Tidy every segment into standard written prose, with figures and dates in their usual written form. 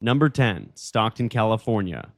Number 10, Stockton, California.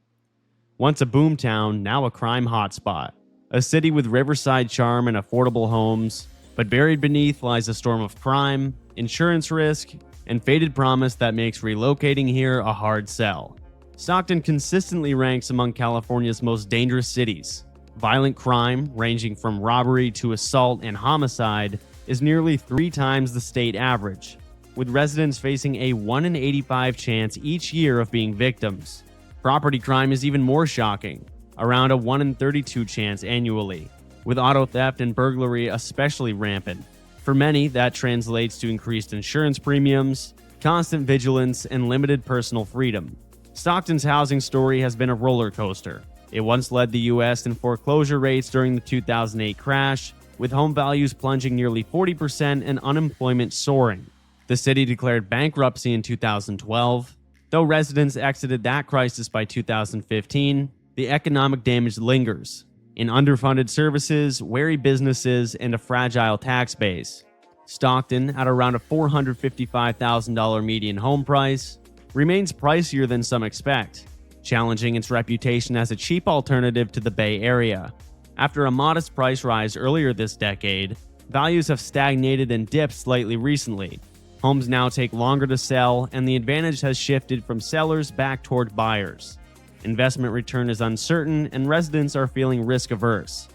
Once a boomtown, now a crime hotspot. A city with riverside charm and affordable homes, but buried beneath lies a storm of crime, insurance risk, and faded promise that makes relocating here a hard sell. Stockton consistently ranks among California's most dangerous cities. Violent crime, ranging from robbery to assault and homicide, is nearly 3 times the state average, with residents facing a 1 in 85 chance each year of being victims. Property crime is even more shocking, around a 1 in 32 chance annually, with auto theft and burglary especially rampant. For many, that translates to increased insurance premiums, constant vigilance, and limited personal freedom. Stockton's housing story has been a roller coaster. It once led the U.S. in foreclosure rates during the 2008 crash, with home values plunging nearly 40% and unemployment soaring. The city declared bankruptcy in 2012. Though residents exited that crisis by 2015, the economic damage lingers in underfunded services, wary businesses, and a fragile tax base. Stockton, at around a $455,000 median home price, remains pricier than some expect, challenging its reputation as a cheap alternative to the Bay Area. After a modest price rise earlier this decade, values have stagnated and dipped slightly recently. Homes now take longer to sell, and the advantage has shifted from sellers back toward buyers. Investment return is uncertain, and residents are feeling risk-averse.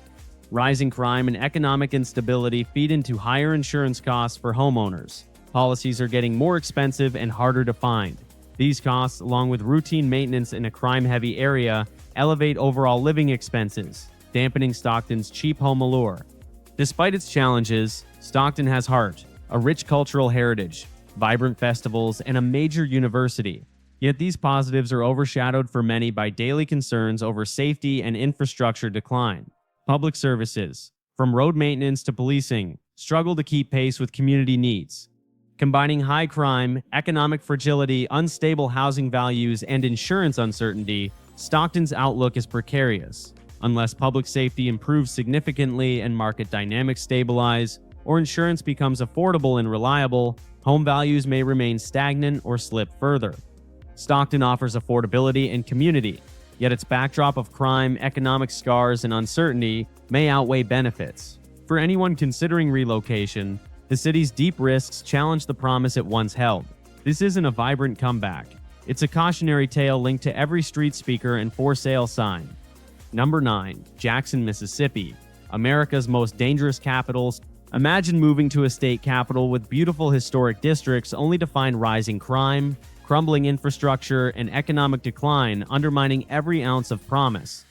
Rising crime and economic instability feed into higher insurance costs for homeowners. Policies are getting more expensive and harder to find. These costs, along with routine maintenance in a crime-heavy area, elevate overall living expenses, dampening Stockton's cheap home allure. Despite its challenges, Stockton has heart, a rich cultural heritage, vibrant festivals, and a major university. Yet these positives are overshadowed for many by daily concerns over safety and infrastructure decline. Public services, from road maintenance to policing, struggle to keep pace with community needs. Combining high crime, economic fragility, unstable housing values, and insurance uncertainty, Stockton's outlook is precarious. Unless public safety improves significantly and market dynamics stabilize, or insurance becomes affordable and reliable, home values may remain stagnant or slip further. Stockton offers affordability and community, yet its backdrop of crime, economic scars, and uncertainty may outweigh benefits. For anyone considering relocation, the city's deep risks challenge the promise it once held. This isn't a vibrant comeback. It's a cautionary tale linked to every street speaker and for sale sign. Number 9. Jackson, Mississippi, America's most dangerous capital. Imagine moving to a state capital with beautiful historic districts only to find rising crime, crumbling infrastructure, and economic decline undermining every ounce of promise.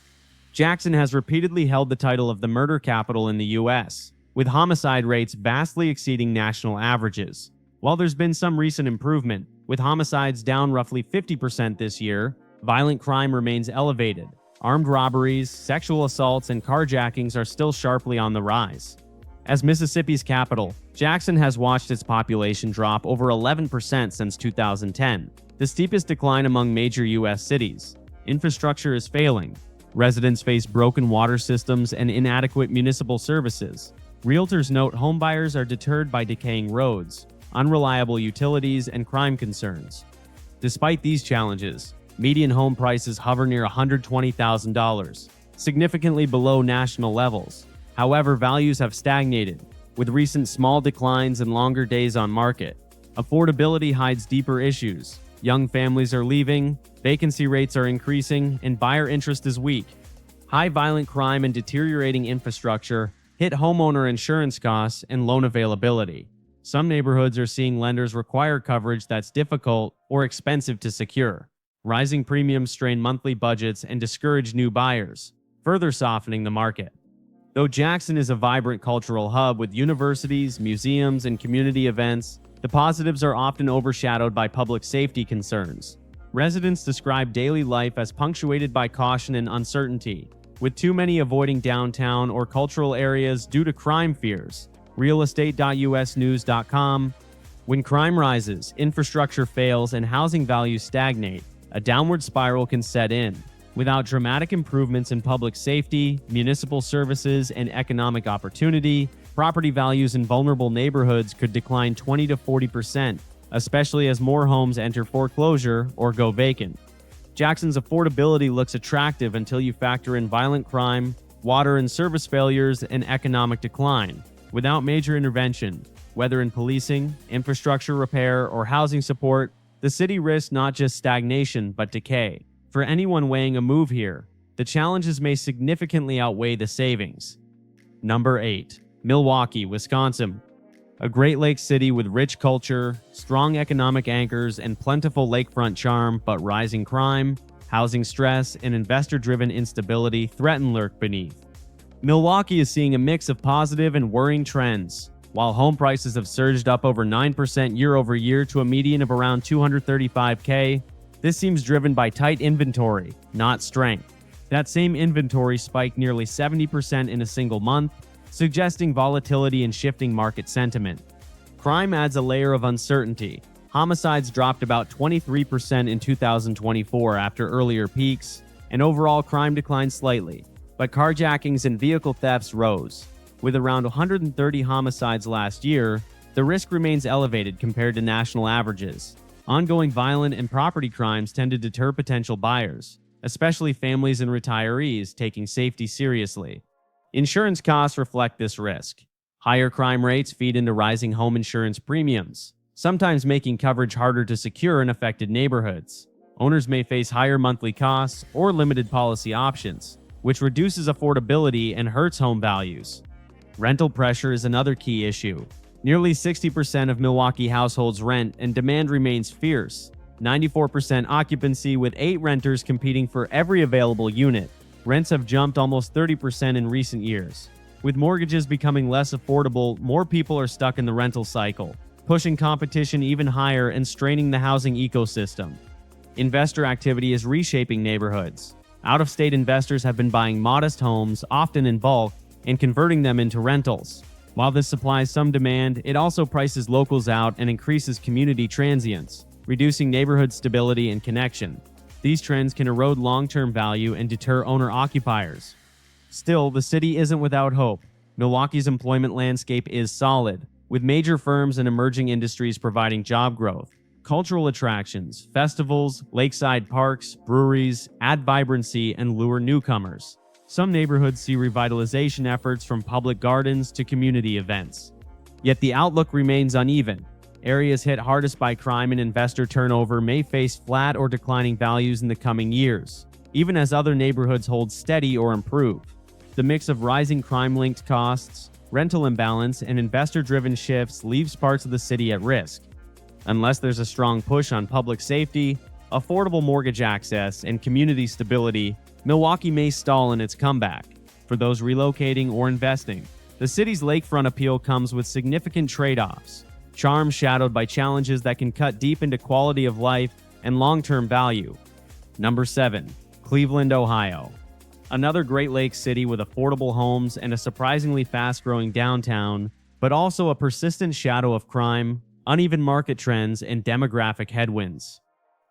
Jackson has repeatedly held the title of the murder capital in the U.S., with homicide rates vastly exceeding national averages. While there's been some recent improvement, with homicides down roughly 50% this year, violent crime remains elevated. Armed robberies, sexual assaults, and carjackings are still sharply on the rise. As Mississippi's capital, Jackson has watched its population drop over 11% since 2010, the steepest decline among major U.S. cities. Infrastructure is failing. Residents face broken water systems and inadequate municipal services. Realtors note homebuyers are deterred by decaying roads, unreliable utilities, and crime concerns. Despite these challenges, median home prices hover near $120,000, significantly below national levels. However, values have stagnated, with recent small declines and longer days on market. Affordability hides deeper issues. Young families are leaving, vacancy rates are increasing, and buyer interest is weak. High violent crime and deteriorating infrastructure hit homeowner insurance costs and loan availability. Some neighborhoods are seeing lenders require coverage that's difficult or expensive to secure. Rising premiums strain monthly budgets and discourage new buyers, further softening the market. Though Jackson is a vibrant cultural hub with universities, museums, and community events, the positives are often overshadowed by public safety concerns. Residents describe daily life as punctuated by caution and uncertainty, with too many avoiding downtown or cultural areas due to crime fears. Realestate.usnews.com. When crime rises, infrastructure fails, and housing values stagnate, a downward spiral can set in. Without dramatic improvements in public safety, municipal services, and economic opportunity, property values in vulnerable neighborhoods could decline 20 to 40%. especially as more homes enter foreclosure or go vacant. Jackson's affordability looks attractive until you factor in violent crime, water and service failures, and economic decline. Without major intervention, whether in policing, infrastructure repair, or housing support, the city risks not just stagnation but decay. For anyone weighing a move here, the challenges may significantly outweigh the savings. Number 8. Milwaukee, Wisconsin. A Great Lakes city with rich culture, strong economic anchors, and plentiful lakefront charm, but rising crime, housing stress, and investor-driven instability threaten lurk beneath. Milwaukee is seeing a mix of positive and worrying trends. While home prices have surged up over 9% year over year to a median of around $235K, this seems driven by tight inventory, not strength. That same inventory spiked nearly 70% in a single month, suggesting volatility and shifting market sentiment. Crime adds a layer of uncertainty. Homicides dropped about 23% in 2024 after earlier peaks, and overall crime declined slightly, but carjackings and vehicle thefts rose. With around 130 homicides last year, the risk remains elevated compared to national averages. Ongoing violent and property crimes tend to deter potential buyers, especially families and retirees taking safety seriously. Insurance costs reflect this risk. Higher crime rates feed into rising home insurance premiums, sometimes making coverage harder to secure in affected neighborhoods. Owners may face higher monthly costs or limited policy options, which reduces affordability and hurts home values. Rental pressure is another key issue. Nearly 60% of Milwaukee households rent, and demand remains fierce. 94% occupancy with 8 renters competing for every available unit. Rents have jumped almost 30% in recent years. With mortgages becoming less affordable, more people are stuck in the rental cycle, pushing competition even higher and straining the housing ecosystem. Investor activity is reshaping neighborhoods. Out-of-state investors have been buying modest homes, often in bulk, and converting them into rentals. While this supplies some demand, it also prices locals out and increases community transients, reducing neighborhood stability and connection. These trends can erode long-term value and deter owner-occupiers. Still, the city isn't without hope. Milwaukee's employment landscape is solid, with major firms and emerging industries providing job growth. Cultural attractions, festivals, lakeside parks, breweries add vibrancy and lure newcomers. Some neighborhoods see revitalization efforts from public gardens to community events. Yet the outlook remains uneven. Areas hit hardest by crime and investor turnover may face flat or declining values in the coming years, even as other neighborhoods hold steady or improve. The mix of rising crime-linked costs, rental imbalance, and investor-driven shifts leaves parts of the city at risk. Unless there's a strong push on public safety, affordable mortgage access, and community stability, Milwaukee may stall in its comeback. For those relocating or investing, the city's lakefront appeal comes with significant trade-offs. Charm shadowed by challenges that can cut deep into quality of life and long-term value. Number 7. Cleveland, Ohio. Another Great Lakes city with affordable homes and a surprisingly fast-growing downtown, but also a persistent shadow of crime, uneven market trends, and demographic headwinds.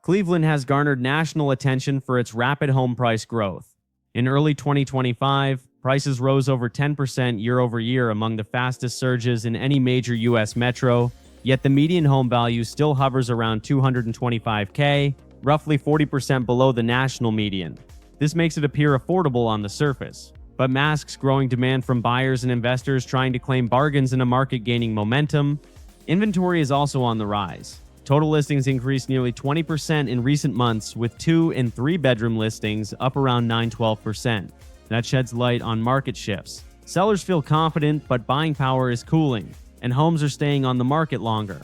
Cleveland has garnered national attention for its rapid home price growth. In early 2025, prices rose over 10% year over year, among the fastest surges in any major U.S. metro, yet the median home value still hovers around $225K, roughly 40% below the national median. This makes it appear affordable on the surface, but masks growing demand from buyers and investors trying to claim bargains in a market gaining momentum. Inventory is also on the rise. Total listings increased nearly 20% in recent months, with 2- and 3-bedroom listings up around 9-12%. That sheds light on market shifts. Sellers feel confident, but buying power is cooling, and homes are staying on the market longer.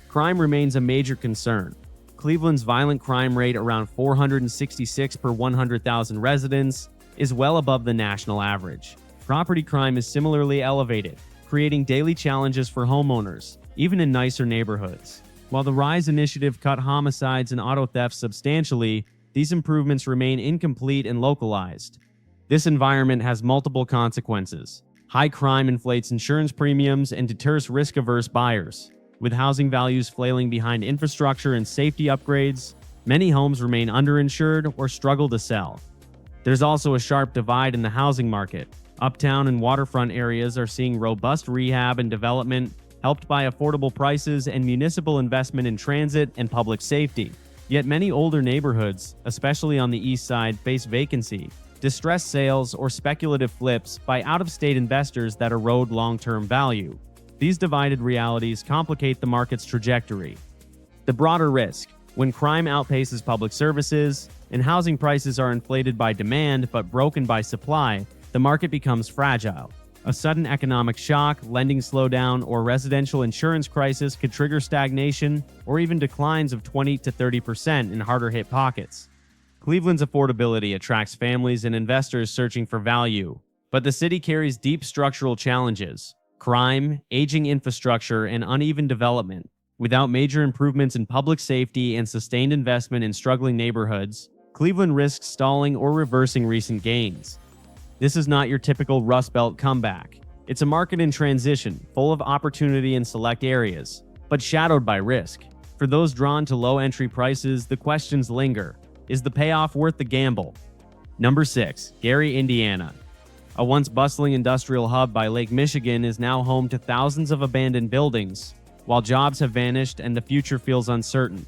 Crime remains a major concern. Cleveland's violent crime rate, around 466 per 100,000 residents, is well above the national average. Property crime is similarly elevated, creating daily challenges for homeowners, even in nicer neighborhoods. While the RISE initiative cut homicides and auto thefts substantially, these improvements remain incomplete and localized. This environment has multiple consequences. High crime inflates insurance premiums and deters risk-averse buyers. With housing values flailing behind infrastructure and safety upgrades, many homes remain underinsured or struggle to sell. There's also a sharp divide in the housing market. Uptown and waterfront areas are seeing robust rehab and development, helped by affordable prices and municipal investment in transit and public safety. Yet many older neighborhoods, especially on the east side, face vacancy, distressed sales, or speculative flips by out-of-state investors that erode long-term value. These divided realities complicate the market's trajectory. The broader risk: when crime outpaces public services and housing prices are inflated by demand but broken by supply, the market becomes fragile. A sudden economic shock, lending slowdown, or residential insurance crisis could trigger stagnation or even declines of 20 to 30% in harder-hit pockets. Cleveland's affordability attracts families and investors searching for value, but the city carries deep structural challenges: crime, aging infrastructure, and uneven development. Without major improvements in public safety and sustained investment in struggling neighborhoods, Cleveland risks stalling or reversing recent gains. This is not your typical Rust Belt comeback. It's a market in transition, full of opportunity in select areas, but shadowed by risk. For those drawn to low entry prices, the questions linger. Is the payoff worth the gamble? Number 6. Gary, Indiana. A once bustling industrial hub by Lake Michigan is now home to thousands of abandoned buildings, while jobs have vanished and the future feels uncertain.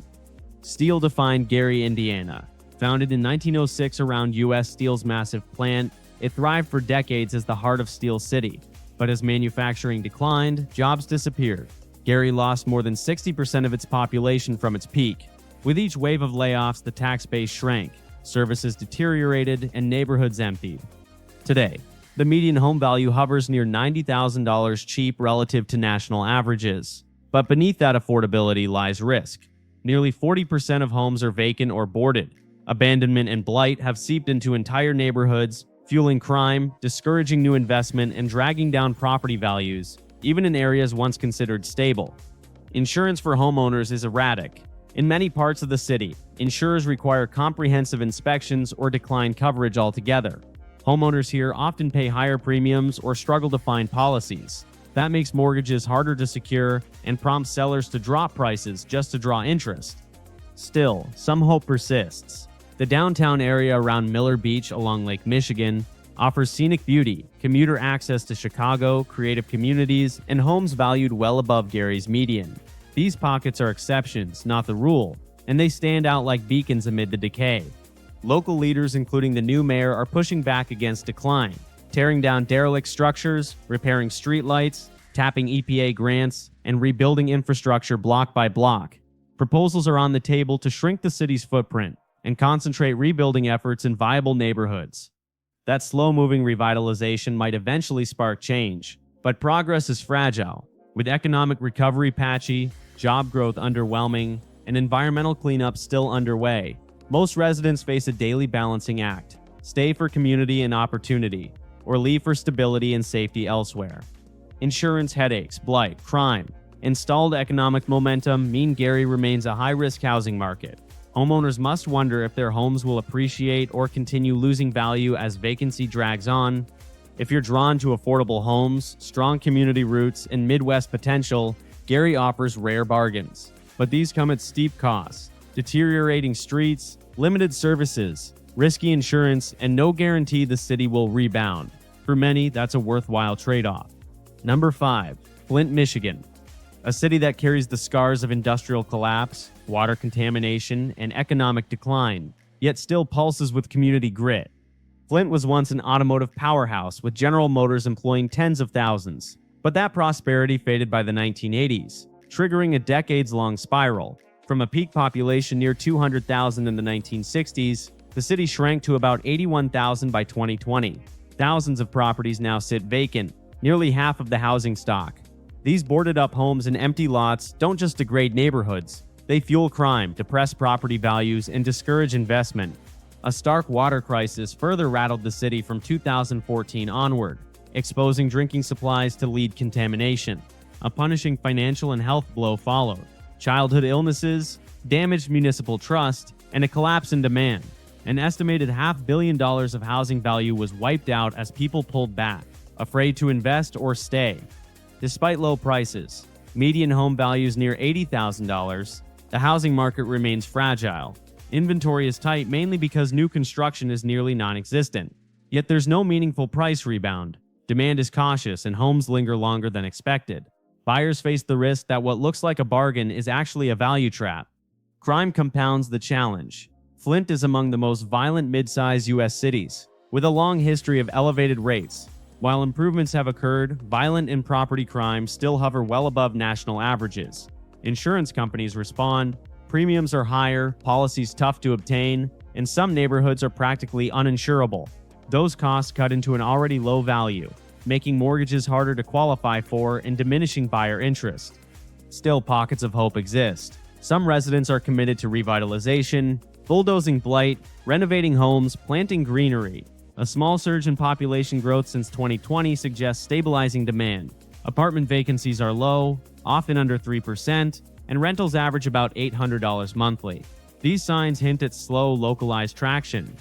Steel defined Gary, Indiana. Founded in 1906 around U.S. Steel's massive plant, it thrived for decades as the heart of Steel City. But as manufacturing declined, jobs disappeared. Gary lost more than 60% of its population from its peak. With each wave of layoffs, the tax base shrank, services deteriorated, and neighborhoods emptied. Today, the median home value hovers near $90,000 cheap relative to national averages. But beneath that affordability lies risk. Nearly 40% of homes are vacant or boarded. Abandonment and blight have seeped into entire neighborhoods, fueling crime, discouraging new investment, and dragging down property values, even in areas once considered stable. Insurance for homeowners is erratic. In many parts of the city, insurers require comprehensive inspections or decline coverage altogether. Homeowners here often pay higher premiums or struggle to find policies. That makes mortgages harder to secure and prompts sellers to drop prices just to draw interest. Still, some hope persists. The downtown area around Miller Beach along Lake Michigan offers scenic beauty, commuter access to Chicago, creative communities, and homes valued well above Gary's median. These pockets are exceptions, not the rule, and they stand out like beacons amid the decay. Local leaders, including the new mayor, are pushing back against decline, tearing down derelict structures, repairing streetlights, tapping EPA grants, and rebuilding infrastructure block by block. Proposals are on the table to shrink the city's footprint and concentrate rebuilding efforts in viable neighborhoods. That slow-moving revitalization might eventually spark change, but progress is fragile, with economic recovery patchy, job growth underwhelming, and environmental cleanup still underway. Most residents face a daily balancing act: stay for community and opportunity, or leave for stability and safety elsewhere. Insurance headaches, blight, crime, and stalled economic momentum mean Gary remains a high-risk housing market. Homeowners must wonder if their homes will appreciate or continue losing value as vacancy drags on. If you're drawn to affordable homes, strong community roots, and Midwest potential, Gary offers rare bargains. But these come at steep costs: deteriorating streets, limited services, risky insurance, and no guarantee the city will rebound. For many, that's a worthwhile trade-off. Number 5. Flint, Michigan. A city that carries the scars of industrial collapse, water contamination, and economic decline, yet still pulses with community grit. Flint was once an automotive powerhouse, with General Motors employing tens of thousands. But that prosperity faded by the 1980s, triggering a decades-long spiral. From a peak population near 200,000 in the 1960s, the city shrank to about 81,000 by 2020. Thousands of properties now sit vacant, nearly half of the housing stock. These boarded-up homes and empty lots don't just degrade neighborhoods, they fuel crime, depress property values, and discourage investment. A stark water crisis further rattled the city from 2014 onward, exposing drinking supplies to lead contamination. A punishing financial and health blow followed: childhood illnesses, damaged municipal trust, and a collapse in demand. An estimated $500 million of housing value was wiped out as people pulled back, afraid to invest or stay. Despite low prices, median home values near $80,000, the housing market remains fragile. Inventory is tight mainly because new construction is nearly non-existent. Yet there's no meaningful price rebound. Demand is cautious and homes linger longer than expected. Buyers face the risk that what looks like a bargain is actually a value trap. Crime compounds the challenge. Flint is among the most violent mid-sized U.S. cities, with a long history of elevated rates. While improvements have occurred, violent and property crime still hover well above national averages. Insurance companies respond, premiums are higher, policies tough to obtain, and some neighborhoods are practically uninsurable. Those costs cut into an already low value, making mortgages harder to qualify for and diminishing buyer interest. Still, pockets of hope exist. Some residents are committed to revitalization, bulldozing blight, renovating homes, planting greenery. A small surge in population growth since 2020 suggests stabilizing demand. Apartment vacancies are low, often under 3%, and rentals average about $800 monthly. These signs hint at slow, localized traction.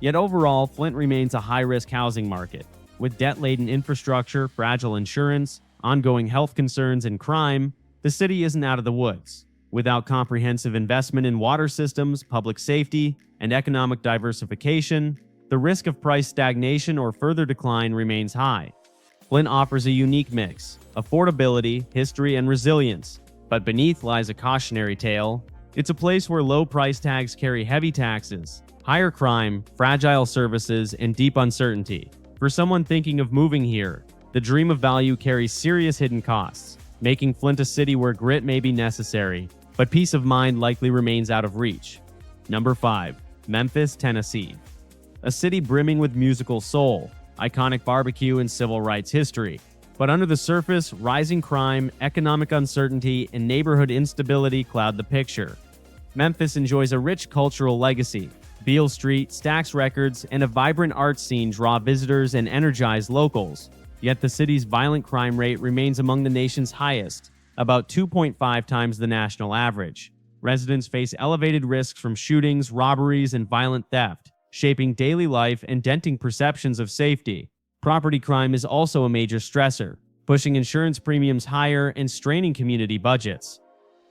Yet overall, Flint remains a high-risk housing market. With debt-laden infrastructure, fragile insurance, ongoing health concerns, and crime, the city isn't out of the woods. Without comprehensive investment in water systems, public safety, and economic diversification, the risk of price stagnation or further decline remains high. Flint offers a unique mix: affordability, history, and resilience. But beneath lies a cautionary tale. It's a place where low price tags carry heavy taxes, higher crime, fragile services, and deep uncertainty. For someone thinking of moving here, the dream of value carries serious hidden costs, making Flint a city where grit may be necessary, but peace of mind likely remains out of reach. Number 5. Memphis, Tennessee. A city brimming with musical soul, iconic barbecue, and civil rights history. But under the surface, rising crime, economic uncertainty, and neighborhood instability cloud the picture. Memphis enjoys a rich cultural legacy. Beale Street, Stax Records, and a vibrant art scene draw visitors and energize locals. Yet the city's violent crime rate remains among the nation's highest, about 2.5 times the national average. Residents face elevated risks from shootings, robberies, and violent theft, shaping daily life and denting perceptions of safety. Property crime is also a major stressor, pushing insurance premiums higher and straining community budgets.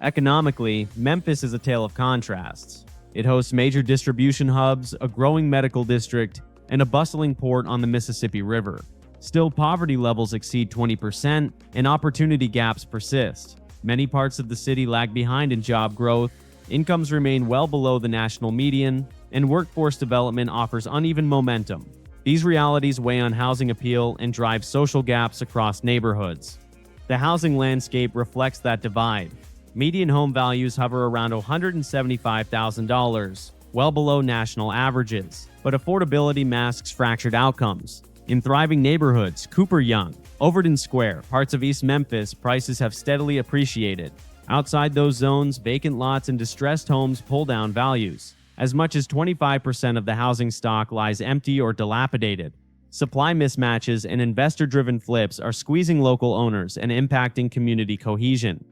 Economically, Memphis is a tale of contrasts. It hosts major distribution hubs, a growing medical district, and a bustling port on the Mississippi River. Still, poverty levels exceed 20%, and opportunity gaps persist. Many parts of the city lag behind in job growth, incomes remain well below the national median, and workforce development offers uneven momentum. These realities weigh on housing appeal and drive social gaps across neighborhoods. The housing landscape reflects that divide. Median home values hover around $175,000, well below national averages, but affordability masks fractured outcomes. In thriving neighborhoods, Cooper Young, Overton Square, parts of East Memphis, prices have steadily appreciated. Outside those zones, vacant lots and distressed homes pull down values. As much as 25% of the housing stock lies empty or dilapidated. Supply mismatches and investor-driven flips are squeezing local owners and impacting community cohesion.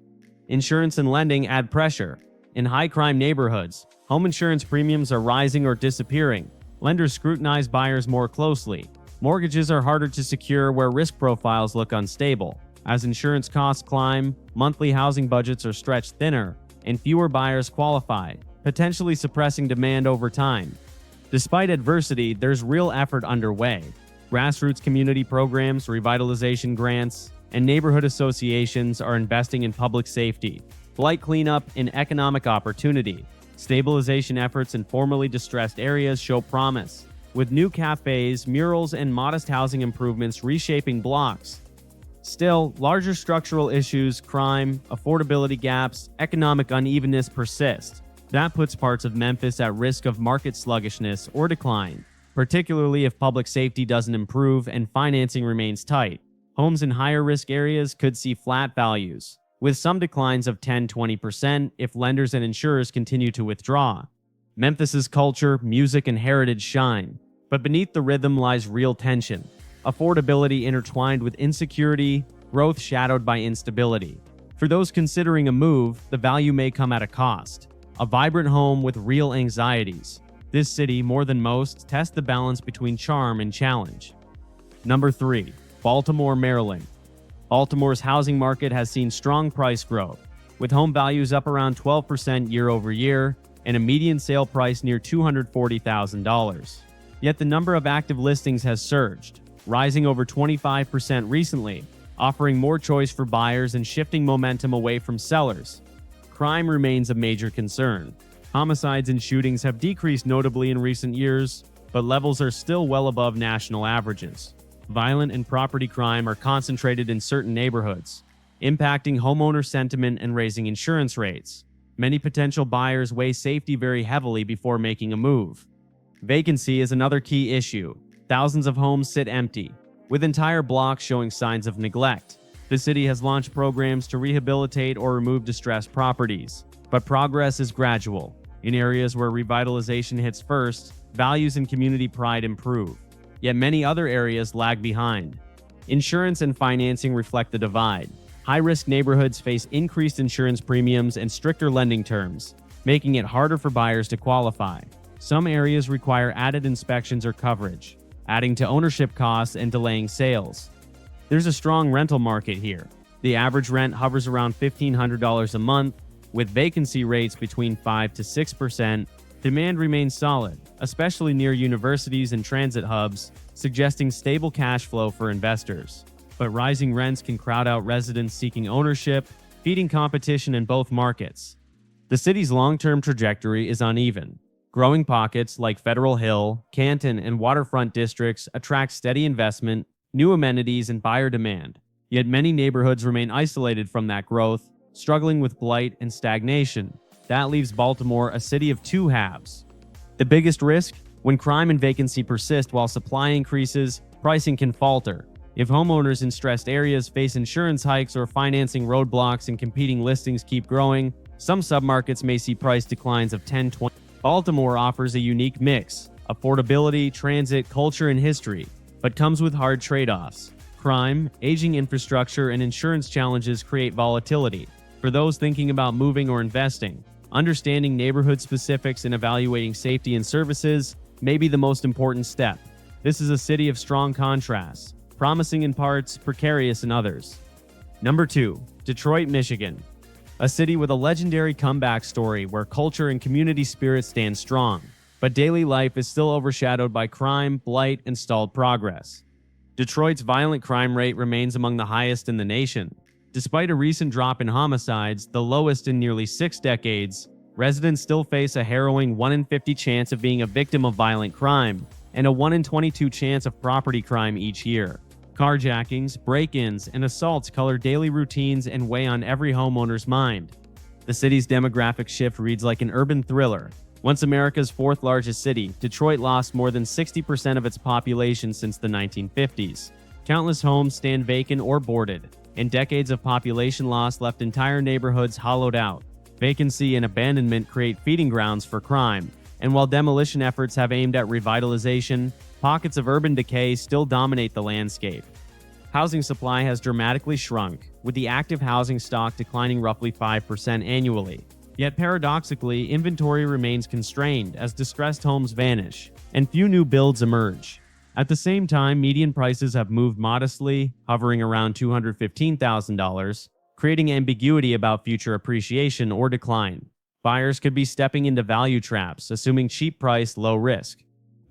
Insurance and lending add pressure. In high-crime neighborhoods, home insurance premiums are rising or disappearing. Lenders scrutinize buyers more closely. Mortgages are harder to secure where risk profiles look unstable. As insurance costs climb, monthly housing budgets are stretched thinner, and fewer buyers qualify, potentially suppressing demand over time. Despite adversity, there's real effort underway. Grassroots community programs, revitalization grants, and neighborhood associations are investing in public safety, blight cleanup, and economic opportunity. Stabilization efforts in formerly distressed areas show promise, with new cafes, murals, and modest housing improvements reshaping blocks. Still, larger structural issues, crime, affordability gaps, economic unevenness persist. That puts parts of Memphis at risk of market sluggishness or decline, particularly if public safety doesn't improve and financing remains tight. Homes in higher risk areas could see flat values, with some declines of 10-20% if lenders and insurers continue to withdraw. Memphis's culture, music, and heritage shine, but beneath the rhythm lies real tension. Affordability intertwined with insecurity, growth shadowed by instability. For those considering a move, the value may come at a cost. A vibrant home with real anxieties. This city, more than most, tests the balance between charm and challenge. Number 3. Baltimore, Maryland. Baltimore's housing market has seen strong price growth, with home values up around 12% year over year and a median sale price near $240,000. Yet the number of active listings has surged, rising over 25% recently. offering more choice for buyers and shifting momentum away from sellers. Crime remains a major concern. Homicides and shootings have decreased notably in recent years, but levels are still well above national averages. Violent and property crime are concentrated in certain neighborhoods, impacting homeowner sentiment and raising insurance rates. Many potential buyers weigh safety very heavily before making a move. Vacancy is another key issue. Thousands of homes sit empty, with entire blocks showing signs of neglect. The city has launched programs to rehabilitate or remove distressed properties, but progress is gradual. In areas where revitalization hits first, values and community pride improve. Yet many other areas lag behind. Insurance and financing reflect the divide. High-risk neighborhoods face increased insurance premiums and stricter lending terms, making it harder for buyers to qualify. Some areas require added inspections or coverage, adding to ownership costs and delaying sales. There's a strong rental market here. The average rent hovers around $1,500 a month, with vacancy rates between 5 to 6%. Demand remains solid, especially near universities and transit hubs, suggesting stable cash flow for investors. But rising rents can crowd out residents seeking ownership, feeding competition in both markets. The city's long-term trajectory is uneven. Growing pockets like Federal Hill, Canton, and waterfront districts attract steady investment, new amenities, and buyer demand. Yet many neighborhoods remain isolated from that growth, struggling with blight and stagnation. That leaves Baltimore a city of two halves. The biggest risk? When crime and vacancy persist while supply increases, pricing can falter. If homeowners in stressed areas face insurance hikes or financing roadblocks and competing listings keep growing, some submarkets may see price declines of 10-20%. Baltimore offers a unique mix: affordability, transit, culture, and history, but comes with hard trade-offs. Crime, aging infrastructure, and insurance challenges create volatility. For those thinking about moving or investing, understanding neighborhood specifics and evaluating safety and services may be the most important step. This is a city of strong contrasts, promising in parts, precarious in others. Number 2, Detroit, Michigan. A city with a legendary comeback story where culture and community spirit stand strong, but daily life is still overshadowed by crime, blight, and stalled progress. Detroit's violent crime rate remains among the highest in the nation. Despite a recent drop in homicides, the lowest in nearly 6 decades, residents still face a harrowing 1 in 50 chance of being a victim of violent crime and a 1 in 22 chance of property crime each year. Carjackings, break-ins, and assaults color daily routines and weigh on every homeowner's mind. The city's demographic shift reads like an urban thriller. Once America's fourth largest city, Detroit lost more than 60% of its population since the 1950s. Countless homes stand vacant or boarded, and decades of population loss left entire neighborhoods hollowed out. Vacancy and abandonment create feeding grounds for crime, and while demolition efforts have aimed at revitalization, pockets of urban decay still dominate the landscape. Housing supply has dramatically shrunk, with the active housing stock declining roughly 5% annually. Yet paradoxically, inventory remains constrained as distressed homes vanish, and few new builds emerge. At the same time, median prices have moved modestly, hovering around $215,000, creating ambiguity about future appreciation or decline. Buyers could be stepping into value traps, assuming cheap price, low risk.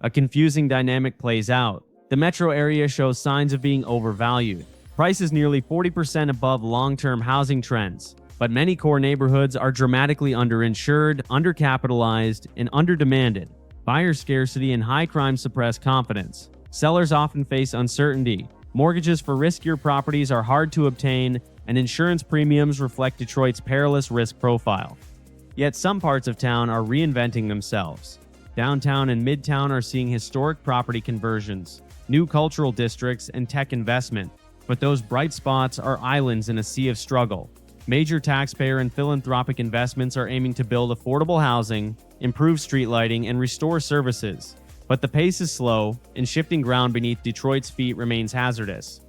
A confusing dynamic plays out. The metro area shows signs of being overvalued. Prices nearly 40% above long-term housing trends, but many core neighborhoods are dramatically underinsured, undercapitalized, and underdemanded. Buyer scarcity and high crime suppress confidence. Sellers often face uncertainty. Mortgages for riskier properties are hard to obtain, and insurance premiums reflect Detroit's perilous risk profile. Yet some parts of town are reinventing themselves. Downtown and Midtown are seeing historic property conversions, new cultural districts, and tech investment. But those bright spots are islands in a sea of struggle. Major taxpayer and philanthropic investments are aiming to build affordable housing, improve street lighting, and restore services. But the pace is slow, and shifting ground beneath Detroit's feet remains hazardous.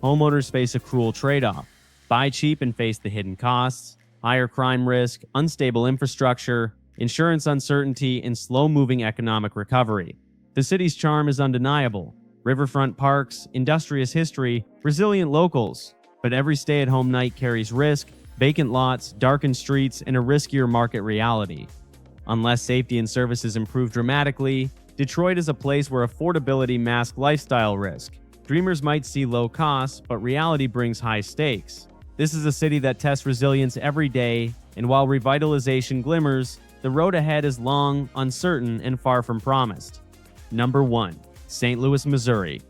Homeowners face a cruel trade-off: buy cheap and face the hidden costs, higher crime risk, unstable infrastructure, insurance uncertainty, and slow-moving economic recovery. The city's charm is undeniable: riverfront parks, industrious history, resilient locals. But every stay-at-home night carries risk, vacant lots, darkened streets, and a riskier market reality. Unless safety and services improve dramatically, Detroit is a place where affordability masks lifestyle risk. Dreamers might see low costs, but reality brings high stakes. This is a city that tests resilience every day, and while revitalization glimmers, the road ahead is long, uncertain, and far from promised. Number 1. St. Louis, Missouri.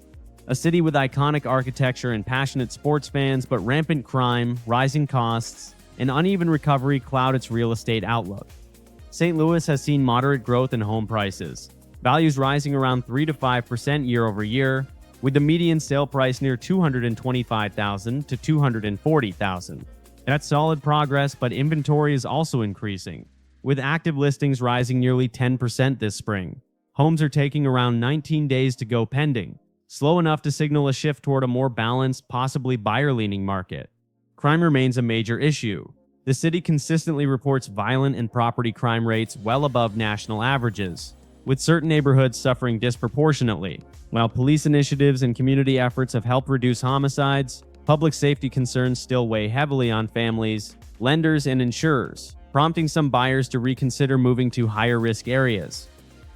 A city with iconic architecture and passionate sports fans, but rampant crime, rising costs, and uneven recovery cloud its real estate outlook. St. Louis has seen moderate growth in home prices, values rising around 3 to 5% year over year, with the median sale price near $225,000 to $240,000. That's solid progress, but inventory is also increasing, with active listings rising nearly 10% this spring. Homes are taking around 19 days to go pending, slow enough to signal a shift toward a more balanced, possibly buyer-leaning market. Crime remains a major issue. The city consistently reports violent and property crime rates well above national averages, with certain neighborhoods suffering disproportionately. While police initiatives and community efforts have helped reduce homicides, public safety concerns still weigh heavily on families, lenders, and insurers, prompting some buyers to reconsider moving to higher-risk areas.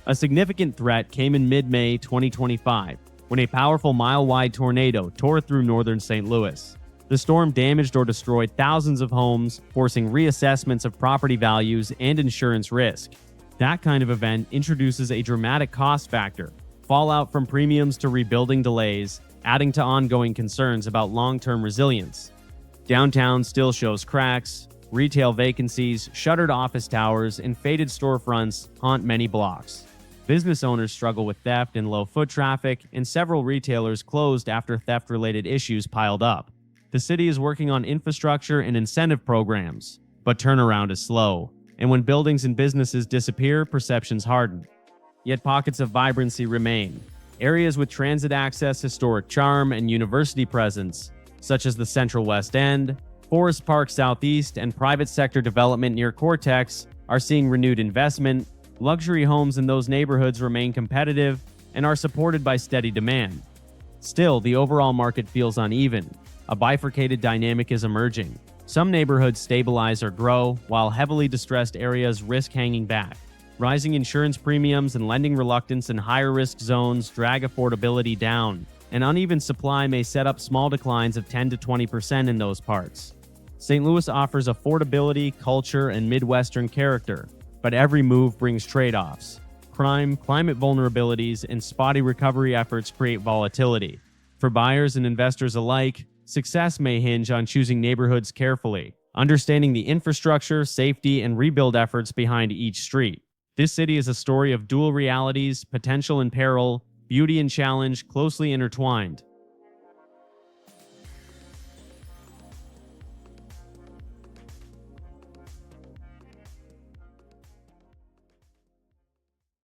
A significant threat came in mid-May 2025, when a powerful mile-wide tornado tore through northern St. Louis. The storm damaged or destroyed thousands of homes, forcing reassessments of property values and insurance risk. That kind of event introduces a dramatic cost factor, fallout from premiums to rebuilding delays, adding to ongoing concerns about long-term resilience. Downtown still shows cracks, retail vacancies, shuttered office towers, and faded storefronts haunt many blocks. Business owners struggle with theft and low foot traffic, and several retailers closed after theft-related issues piled up. The city is working on infrastructure and incentive programs, but turnaround is slow, and when buildings and businesses disappear, perceptions harden. Yet pockets of vibrancy remain. Areas with transit access, historic charm, and university presence, such as the Central West End, Forest Park Southeast, and private sector development near Cortex, are seeing renewed investment. Luxury homes in those neighborhoods remain competitive and are supported by steady demand. Still, the overall market feels uneven. A bifurcated dynamic is emerging. Some neighborhoods stabilize or grow, while heavily distressed areas risk hanging back. Rising insurance premiums and lending reluctance in higher-risk zones drag affordability down. An uneven supply may set up small declines of 10 to 20% in those parts. St. Louis offers affordability, culture, and Midwestern character, but every move brings trade-offs. Crime, climate vulnerabilities, and spotty recovery efforts create volatility. For buyers and investors alike, success may hinge on choosing neighborhoods carefully, understanding the infrastructure, safety, and rebuild efforts behind each street. This city is a story of dual realities, potential and peril, beauty and challenge closely intertwined.